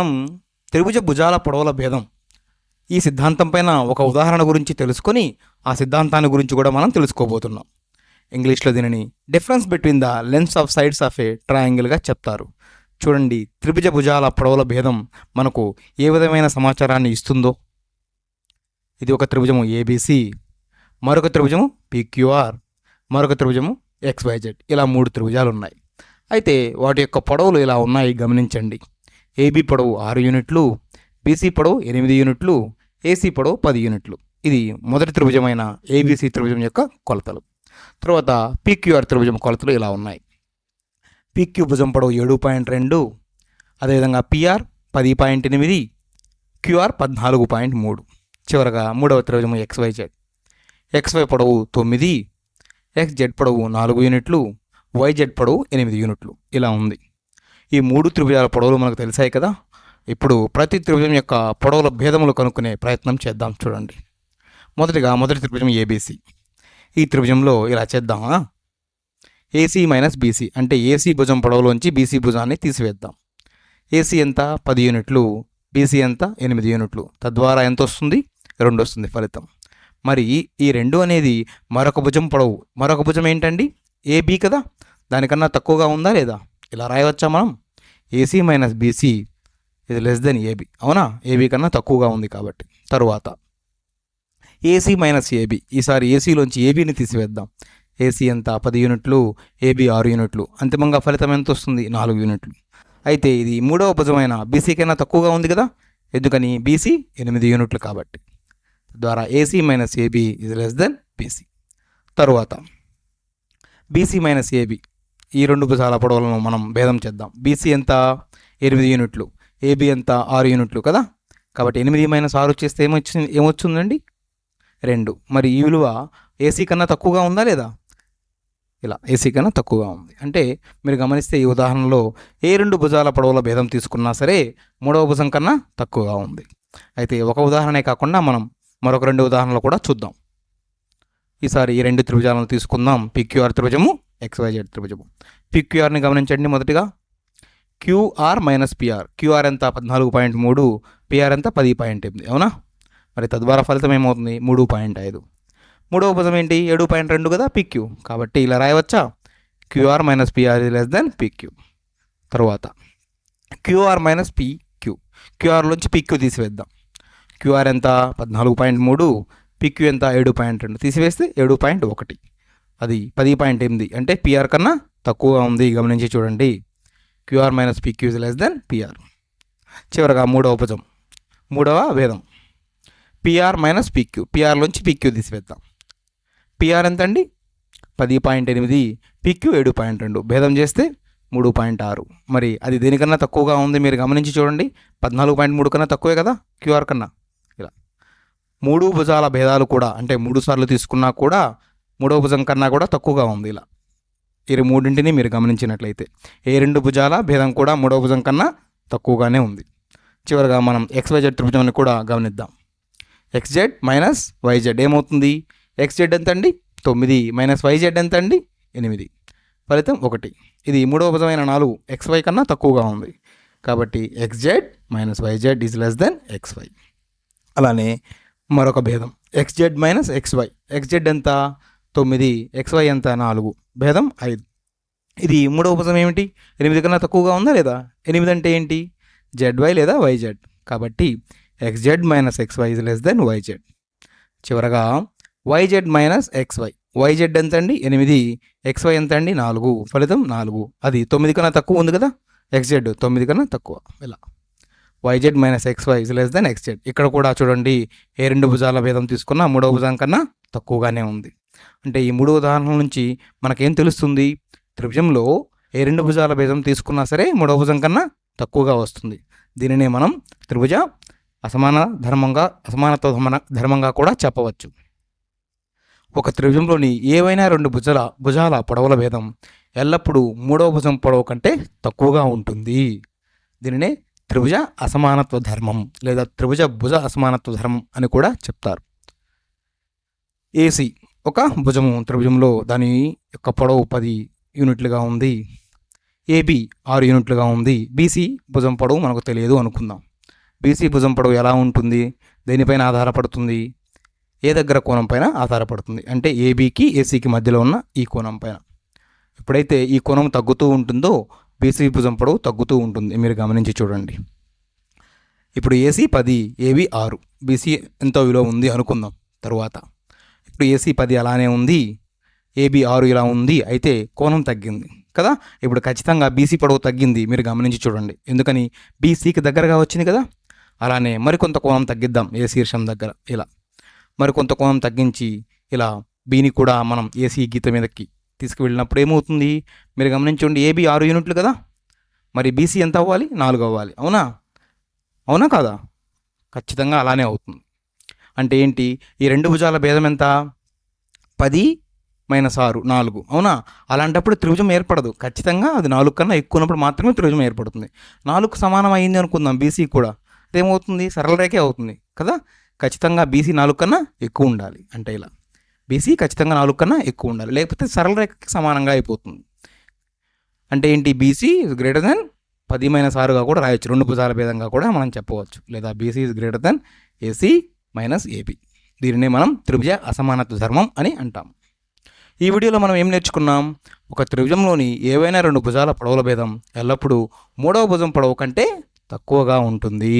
మనం త్రిభుజ భుజాల పొడవుల భేదం ఈ సిద్ధాంతం పైన ఒక ఉదాహరణ గురించి తెలుసుకొని ఆ సిద్ధాంతాన్ని గురించి కూడా మనం తెలుసుకోబోతున్నాం. ఇంగ్లీష్లో దీనిని difference between the lengths of sides of a ట్రయాంగిల్గా చెప్తారు. చూడండి, త్రిభుజ భుజాల పొడవుల భేదం మనకు ఏ విధమైన సమాచారాన్ని ఇస్తుందో. ఇది ఒక త్రిభుజము ఏబిసి, మరొక త్రిభుజము పిక్యూఆర్, మరొక త్రిభుజము ఎక్స్వైజెడ్. ఇలా 3 త్రిభుజాలు ఉన్నాయి. అయితే వాటి యొక్క పొడవులు ఇలా ఉన్నాయి, గమనించండి. ఏబి పొడవు 6 యూనిట్లు, బీసీ పొడవు 8 యూనిట్లు, ఏసీ పొడవు 10 యూనిట్లు. ఇది మొదటి త్రిభుజమైన ఏబిసి త్రిభుజం యొక్క కొలతలు. తర్వాత పిక్యూఆర్ త్రిభుజం కొలతలు ఇలా ఉన్నాయి. పిక్యూ భుజం పొడవు 7.2, అదేవిధంగా పిఆర్ 10.8, క్యూఆర్ 14.3. చివరగా మూడవ త్రిభుజము ఎక్స్వైజెడ్. ఎక్స్వై పొడవు 9, ఎక్స్జెడ్ పొడవు 4 యూనిట్లు, వైజెడ్ పొడవు 8 యూనిట్లు. ఇలా ఉంది. ఈ 3 త్రిభుజాల పొడవులు మనకు తెలిసాయి కదా. ఇప్పుడు ప్రతి త్రిభుజం యొక్క పొడవుల భేదములు కనుక్కునే ప్రయత్నం చేద్దాం. చూడండి, మొదటి త్రిభుజం ఏబిసి. ఈ త్రిభుజంలో ఇలా చేద్దామా, ఏసీ మైనస్ బీసీ అంటే ఏసీ భుజం పొడవులోంచి బీసీ భుజాన్ని తీసివేద్దాం. ఏసీ ఎంత? 10 యూనిట్లు, బీసీ ఎంత? 8 యూనిట్లు. తద్వారా ఎంత వస్తుంది? 2 వస్తుంది ఫలితం. మరి ఈ 2 అనేది మరొక భుజం పొడవు. మరొక భుజం ఏంటండి? ఏబీ కదా. దానికన్నా తక్కువగా ఉందా లేదా? ఇలా రాయవచ్చా మనం? ఏసీ మైనస్ బీసీ ఇది లెస్ దెన్ ఏబీ. అవునా? ఏబీ కన్నా తక్కువగా ఉంది కాబట్టి. తరువాత ఏసీ మైనస్ ఏబీ. ఈసారి ఏసీలోంచి ఏబీని తీసివేద్దాం. ఏసీ ఎంత? 10 యూనిట్లు, ఏబీ 6 యూనిట్లు. అంతిమంగా ఫలితం ఎంత వస్తుంది? 4 యూనిట్లు. అయితే ఇది మూడవ భుజమైన బీసీ కన్నా తక్కువగా ఉంది కదా. ఎందుకని? బీసీ 8 యూనిట్లు కాబట్టి. ద్వారా ఏసీ మైనస్ ఏబీ ఇది లెస్ దెన్ బీసీ. తరువాత బీసీ మైనస్ ఏబీ, ఈ 2 భుజాల పొడవులను మనం భేదం చేద్దాం. బీసీ ఎంత? 8 యూనిట్లు, ఏబీ ఎంత? 6 యూనిట్లు కదా. కాబట్టి 8 మైనస్ 6 చేస్తే ఏమొచ్చిందండి? 2. మరి ఈ విలువ ఏసీ కన్నా తక్కువగా ఉందా లేదా? ఇలా ఏసీ కన్నా తక్కువగా ఉంది. అంటే మీరు గమనిస్తే ఈ ఉదాహరణలో ఏ 2 భుజాల పొడవుల భేదం తీసుకున్నా సరే మూడవ భుజం కన్నా తక్కువగా ఉంది. అయితే ఒక ఉదాహరణే కాకుండా మనం మరొక 2 ఉదాహరణలు కూడా చూద్దాం. ఈసారి ఈ 2 త్రిభుజాలను తీసుకుందాం. PQR త్రిభుజము, XYZ త్రిభుజము. పిక్యూఆర్ని గమనించండి. మొదటిగా క్యూఆర్ మైనస్ పిఆర్. క్యూఆర్ ఎంత? 14.3, పిఆర్ ఎంత? 10.8. అవునా? మరి తద్వారా ఫలితం ఏమవుతుంది? 3.5. మూడవ భుజం ఏంటి? 7.2 కదా పిక్యూ. కాబట్టి ఇలా రాయవచ్చా? QR minus PR is less than PQ. తర్వాత క్యూఆర్ మైనస్ పిక్యూ. క్యూఆర్లోంచి పిక్యూ తీసివేద్దాం. క్యూఆర్ ఎంత? 14.3, పిక్యూ ఎంత? 7.2. తీసివేస్తే 7.1. అది 10.8 అంటే పిఆర్ కన్నా తక్కువగా ఉంది. గమనించి చూడండి. QR minus PQ is less than PR. చివరగా మూడవ భుజం, మూడవ భేదం పిఆర్ మైనస్ పిక్యూ. పిఆర్లోంచి పిక్యూ తీసివేద్దాం. పిఆర్ ఎంత అండి? 10.8, పిక్యూ 7.2. భేదం చేస్తే 3.6. మరి అది దేనికన్నా తక్కువగా ఉంది. మీరు గమనించి చూడండి. 14.3 కన్నా తక్కువే కదా క్యూఆర్ కన్నా. ఇలా 3 భుజాల భేదాలు కూడా, అంటే 3 సార్లు తీసుకున్నా కూడా మూడవ భుజం కన్నా కూడా తక్కువగా ఉంది. ఇలా ఈ 3ంటిని మీరు గమనించినట్లయితే ఏ 2 భుజాల భేదం కూడా మూడవ భుజం కన్నా తక్కువగానే ఉంది. చివరిగా మనం ఎక్స్వైజెడ్ త్రిభుజాన్ని కూడా గమనిద్దాం. ఎక్స్జెడ్ మైనస్ వైజెడ్ ఏమవుతుంది? ఎక్స్జెడ్ ఎంత అండి? 9 మైనస్ వైజెడ్ ఎంత అండి? 8. ఫలితం 1. ఇది మూడవ భుజమైన 4 ఎక్స్వై కన్నా తక్కువగా ఉంది. కాబట్టి XZ minus YZ is less than XY. అలానే మరొక భేదం ఎక్స్జెడ్ మైనస్ ఎక్స్వై. ఎక్స్జెడ్ ఎంత? 9, ఎక్స్వై ఎంత? 4. భేదం 5. ఇది మూడవ భుజం ఏమిటి? 8 కన్నా తక్కువగా ఉందా లేదా? 8 అంటే ఏంటి? జెడ్వై లేదా వైజెడ్. కాబట్టి XZ minus XY is less than YZ. చివరగా వైజెడ్ మైనస్ ఎక్స్వై. వైజెడ్ ఎంత అండి? 8, ఎక్స్వై ఎంత అండి? 4. ఫలితం 4. అది 9 కన్నా తక్కువ ఉంది కదా. ఎక్స్జెడ్ 9 కన్నా తక్కువ. ఇలా YZ minus XY is less than XZ. ఇక్కడ కూడా చూడండి, ఏ 2 భుజాల భేదం తీసుకున్నా మూడవ భుజం కన్నా తక్కువగానే ఉంది. అంటే ఈ 3 ఉదాహరణల నుంచి మనకేం తెలుస్తుంది? త్రిభుజంలో ఏ 2 భుజాల భేదం తీసుకున్నా సరే మూడవ భుజం కన్నా తక్కువగా వస్తుంది. దీనినే మనం త్రిభుజ అసమానత్వ ధర్మంగా కూడా చెప్పవచ్చు. ఒక త్రిభుజంలోని ఏవైనా 2 భుజాల పొడవుల భేదం ఎల్లప్పుడూ మూడవ భుజం పొడవు కంటే తక్కువగా ఉంటుంది. దీనినే త్రిభుజ అసమానత్వ ధర్మం లేదా భుజ అసమానత్వ ధర్మం అని కూడా చెప్తారు. ఏసీ ఒక భుజము త్రిభుజంలో దాని యొక్క పొడవు 10 యూనిట్లుగా ఉంది. ఏబి 6 యూనిట్లుగా ఉంది. బీసీ భుజం పొడవు మనకు తెలియదు అనుకుందాం. బీసీ భుజం పొడవు ఎలా ఉంటుంది, దేనిపైన ఆధారపడుతుంది, ఏ దగ్గర కోణం పైన ఆధారపడుతుంది అంటే ఏబీకి ఏసీకి మధ్యలో ఉన్న ఈ కోణం పైన. ఎప్పుడైతే ఈ కోణం తగ్గుతూ ఉంటుందో బీసీ భుజం పొడవు తగ్గుతూ ఉంటుంది. మీరు గమనించి చూడండి. ఇప్పుడు ఏసీ 10, ఏబీ 6, బీసీ ఎంతో విలువ ఉంది అనుకుందాం. తరువాత ఇప్పుడు ఏసీ 10 అలానే ఉంది, ఏబీ 6 ఇలా ఉంది, అయితే కోణం తగ్గింది కదా. ఇప్పుడు ఖచ్చితంగా బీసీ పొడవు తగ్గింది. మీరు గమనించి చూడండి. ఎందుకని, బీసీకి దగ్గరగా వచ్చింది కదా. అలానే మరికొంత కోణం తగ్గిద్దాం ఏ శీర్షం దగ్గర. ఇలా మరికొంత కోణం తగ్గించి ఇలా బీని కూడా మనం ఏసీ గీత మీదకి తీసుకువెళ్ళినప్పుడు ఏమవుతుంది, మీరు గమనించండి. ఏబీ 6 యూనిట్లు కదా, మరి బీసీ ఎంత అవ్వాలి, 4 అవ్వాలి. అవునా కాదా? ఖచ్చితంగా అలానే అవుతుంది. అంటే ఏంటి, ఈ రెండు భుజాల భేదం ఎంత, 10 - 6, 4. అవునా? అలాంటప్పుడు త్రిభుజం ఏర్పడదు. ఖచ్చితంగా అది 4 కన్నా ఎక్కువ ఉన్నప్పుడు మాత్రమే త్రిభుజం ఏర్పడుతుంది. 4కు సమానం అయింది అనుకుందాం బీసీ కూడా, అదేమవుతుంది, సరళ రేఖే అవుతుంది కదా. ఖచ్చితంగా బీసీ 4 కన్నా ఎక్కువ ఉండాలి. అంటే ఇలా బీసీ ఖచ్చితంగా 4 కన్నా ఎక్కువ ఉండాలి, లేకపోతే సరళ రేఖకి సమానంగా అయిపోతుంది. అంటే ఏంటి, బీసీ ఇస్ గ్రేటర్ దెన్ 10 - 6గా కూడా రాయొచ్చు. రెండు భుజాల భేదంగా కూడా మనం చెప్పవచ్చు. లేదా BC is greater than AC minus AB. దీనినే మనం త్రిభుజ అసమానత్వ ధర్మం అని అంటాం. ఈ వీడియోలో మనం ఏం నేర్చుకున్నాం, ఒక త్రిభుజంలోని ఏవైనా రెండు భుజాల పొడవుల భేదం ఎల్లప్పుడూ మూడవ భుజం పొడవు కంటే తక్కువగా ఉంటుంది.